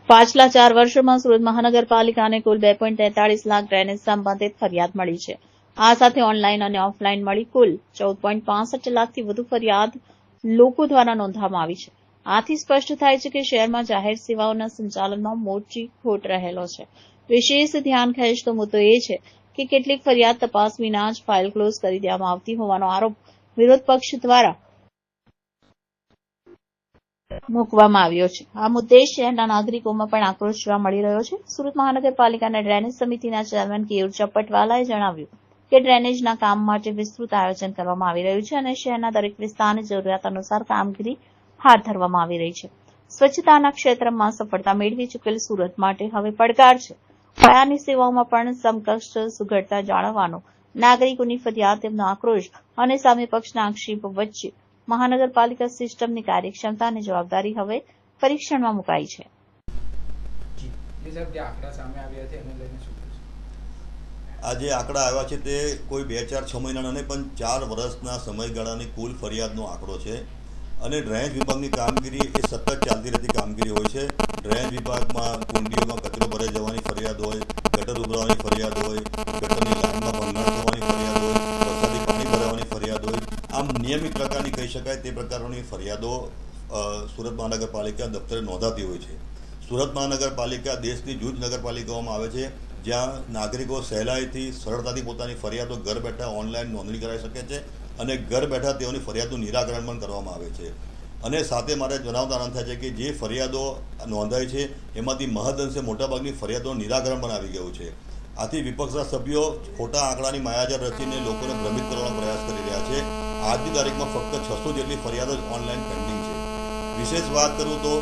પાછલા 4 વર્ષોમાં સુરત મહાનગરપાલિકાને કુલ 2.43 લાખ ડ્રેનેજ સંબંધિત ફરિયાદ મળી છે. આ સાથે ઓનલાઈન અને ઓફલાઈન મળી કુલ 14.65 લાખથી વધુ ફરિયાદ લોકો દ્વારા નોંધવામાં આવી છે. આથી સ્પષ્ટ થાય છે કે શહેરમાં જાહેર સેવાઓના સંચાલનમાં મોટી ખોટ રહેલો છે. વિશેષ ધ્યાન ખેંચતો મુદ્દો એ છે કે કેટલીક ફરિયાદ તપાસ વિના જ ફાઇલ ક્લોઝ કરી દેવામાં આવતી હોવાનો આરોપ વિરોધ પક્ષ દ્વારા મૂકવામાં આવ્યો છે. આ મુદ્દે શહેરના નાગરિકોમાં પણ આક્રોશ જોવા મળી રહ્યો છે. સુરત મહાનગરપાલિકાના ડ્રેનેજ સમિતિના ચેરમેન કેયુર ચપ્પટવાલાએ જણાવ્યું કે ડ્રેનેજના કામ માટે વિસ્તૃત આયોજન કરવામાં આવી રહ્યું છે અને શહેરના દરેક વિસ્તારની જરૂરિયાત અનુસાર કામગીરી હાથ ધરવામાં આવી રહી છે. સ્વચ્છતાના ક્ષેત્રમાં સફળતા મેળવી ચૂકેલ સુરત માટે હવે પડકાર છે. પાયાની સેવાઓમાં પણ સમકક્ષ સુઘડતા જાળવવાનો, નાગરિકોની ફરિયાદ, તેમનો આક્રોશ અને સામે પક્ષના આક્ષેપો વચ્ચે મહાનગરપાલિકા સિસ્ટમની કાર્યક્ષમતા અને જવાબદારી હવે પરીક્ષણમાં મુકાઈ છે. આજે આંકડા આવ્યા છે તે કોઈ 2-4-6 મહિનાના નહીં પણ 4 વર્ષના સમયગાળાની કુલ ફરિયાદનો આંકડો છે. અને ડ્રેનેજ વિભાગની કામગીરી એ સતત ચાલતી રહેતી કામગીરી હોય છે. ડ્રેનેજ વિભાગમાં કુંડીઓમાં કચરો ભરાઈ જવાની ફરિયાદ હોય, ગટર ઉભરાવાની ફરિયાદ હોય, ગટરની લાઇનમાં ભંગાણ થવાની ફરિયાદ હોય, વરસાદી પાણી ભરાવાની ફરિયાદ હોય. આમ નિયમિત પ્રકારની કહી શકાય તે પ્રકારોની ફરિયાદો સુરત મહાનગરપાલિકા દફતરે નોંધાતી હોય છે. સુરત મહાનગરપાલિકા દેશની જૂથ નગરપાલિકાઓમાં આવે છે જ્યાં નાગરિકો સહેલાઈથી સરળતાથી પોતાની ફરિયાદો ઘર બેઠા ઓનલાઈન નોંધણી કરાવી શકે છે અને ઘર બેઠા તેઓની ફરિયાદનું નિરાકરણ પણ કરવામાં આવે છે. અને સાથે મારે જણાવતા આનંદ થાય છે કે જે ફરિયાદો નોંધાય છે એમાંથી મહદઅંશે મોટાભાગની ફરિયાદોનું નિરાકરણ પણ આવી ગયું છે. આથી વિપક્ષના સભ્યો ખોટા આંકડાની માયાજાળ રચીને લોકોને ભ્રમિત કરવાનો પ્રયાસ કરી રહ્યા છે. આજની તારીખમાં ફક્ત 600 જેટલી ફરિયાદો જ ઓનલાઈન પેન્ડિંગ છે. વિશેષ વાત કરું તો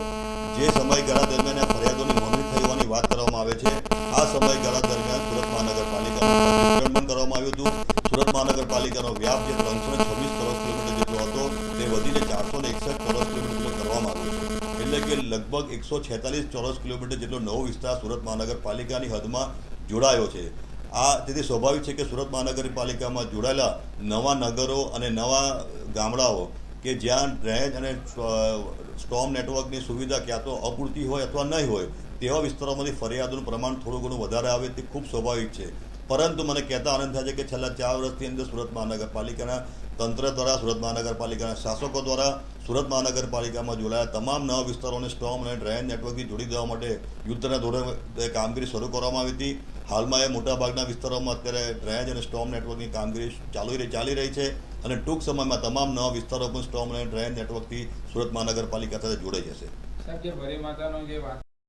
જે સમયગાળા દરમિયાન આ ફરિયાદોની નોંધણી થઈ હોવાની વાત કરવામાં આવે છે, આ સમયગાળા દરમિયાન સુરત મહાનગરપાલિકાનું પરીક્ષણ કરવામાં આવ્યું હતું. સુરત મહાનગરપાલિકાનો વ્યાપ જે 326 ચોરસ કિલોમીટર જેટલો હતો તે વધીને 461 ચોરસ કિલોમીટર જેટલો કરવામાં આવ્યો છે. એટલે કે લગભગ 146 ચોરસ કિલોમીટર જેટલો નવો વિસ્તાર સુરત મહાનગરપાલિકાની હદમાં જોડાયો છે. આ તેથી સ્વાભાવિક છે કે સુરત મહાનગરપાલિકામાં જોડાયેલા નવા નગરો અને નવા ગામડાઓ કે જ્યાં ડ્રેનેજ અને સ્ટોર્મ નેટવર્કની સુવિધા ક્યાં તો અપૂરતી હોય અથવા નહીં હોય તેવા વિસ્તારોમાંથી ફરિયાદોનું પ્રમાણ થોડું ઘણું વધારે આવે તે ખૂબ સ્વાભાવિક છે. પરંતુ મને કહેતા આનંદ થાય છે કે છેલ્લા 4 વર્ષની અંદર સુરત મહાનગરપાલિકાના તંત્ર દ્વારા, સુરત મહાનગરપાલિકાના શાસકો દ્વારા સુરત મહાનગરપાલિકામાં જોડાયેલા તમામ નવા વિસ્તારોને સ્ટોર્મ અને ડ્રેનેજ નેટવર્કથી જોડી દેવા માટે યુદ્ધના ધોરણે કામગીરી શરૂ કરવામાં આવી હતી. હાલમાં એ મોટાભાગના વિસ્તારોમાં અત્યારે ડ્રેનેજ અને સ્ટોર્મ નેટવર્કની કામગીરી ચાલી રહી છે અને ટૂંક સમયમાં તમામ નવા વિસ્તારો પણ સ્ટોર્મ અને ડ્રેનેજ નેટવર્કથી સુરત મહાનગરપાલિકા સાથે જોડાઈ જશે.